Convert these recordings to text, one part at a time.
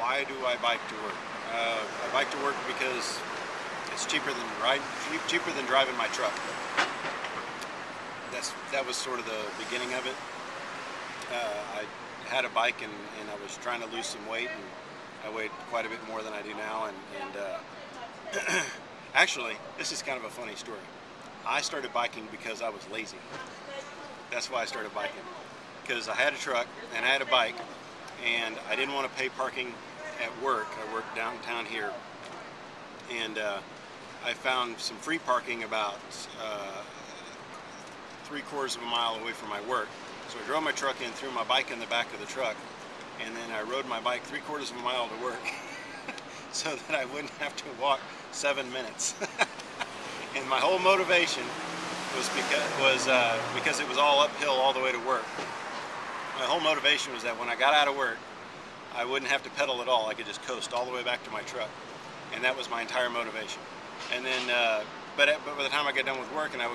Why do I bike to work? I bike to work because it's cheaper than driving my truck. That was sort of the beginning of it. I had a bike and I was trying to lose some weight, and I weighed quite a bit more than I do now. And actually, this is kind of a funny story. I started biking because I was lazy. That's why I started biking. Because I had a truck and I had a bike, and I didn't want to pay parking at work. I work downtown here, and I found some free parking about 3/4 of a mile away from my work. So I drove my truck in, threw my bike in the back of the truck, and then I rode my bike 3/4 of a mile to work so that I wouldn't have to walk 7 minutes. And my whole motivation was because it was all uphill all the way to work. My whole motivation was that when I got out of work, I wouldn't have to pedal at all. I could just coast all the way back to my truck, and that was my entire motivation. And then, but by the time I got done with work, and I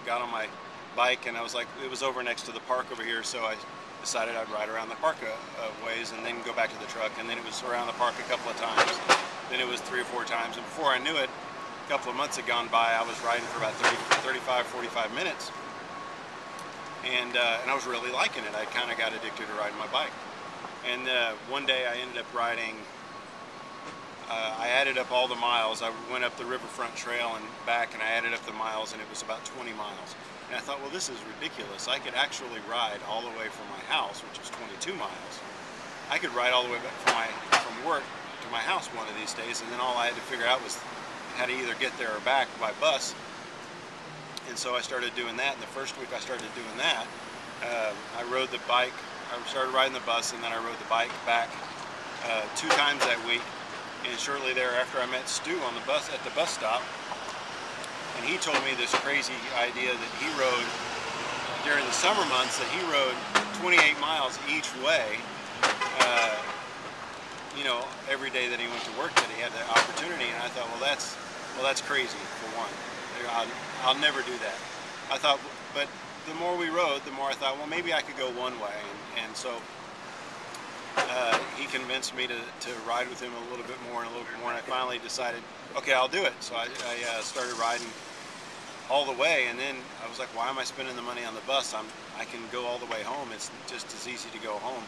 got on my bike, and I was like, it was over next to the park over here, so I decided I'd ride around the park ways and then go back to the truck. And then it was around the park a couple of times. Then it was 3 or 4 times, and before I knew it, a couple of months had gone by. I was riding for about 35, 45 minutes. And I was really liking it. I kind of got addicted to riding my bike. And one day I ended up riding, I added up all the miles. I went up the riverfront trail and back, and I added up the miles, and it was about 20 miles. And I thought, well, this is ridiculous. I could actually ride all the way from my house, which is 22 miles. I could ride all the way back from work to my house one of these days, and then all I had to figure out was how to either get there or back by bus. And so I started doing that, and the first week I started doing that, I rode the bike, I started riding the bus, and then I rode the bike back 2 times that week. And shortly thereafter I met Stu on the bus at the bus stop, and he told me this crazy idea that he rode during the summer months, that he rode 28 miles each way, every day that he went to work, that he had the opportunity. And I thought, well, that's crazy, for one. I'll never do that. I thought, but the more we rode, the more I thought, well, maybe I could go one way. And so he convinced me to ride with him a little bit more and a little bit more, and I finally decided, okay, I'll do it. So I started riding all the way, and then I was like, why am I spending the money on the bus? I can go all the way home. It's just as easy to go home.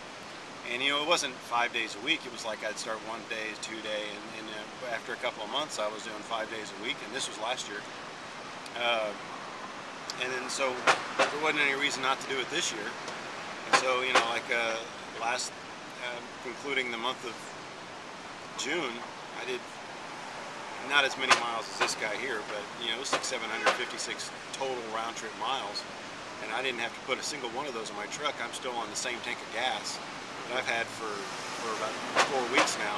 And it wasn't 5 days a week. It was like I'd start 1 day, 2 day, and after a couple of months I was doing 5 days a week, and this was last year. And then so there wasn't any reason not to do it this year. And so concluding the month of June, I did not as many miles as this guy here, but it was like 756 total round trip miles, and I didn't have to put a single one of those in my truck. I'm still on the same tank of gas that I've had for about 4 weeks now,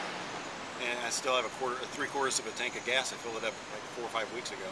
and I still have 3/4 of a tank of gas. I filled it up like 4 or 5 weeks ago.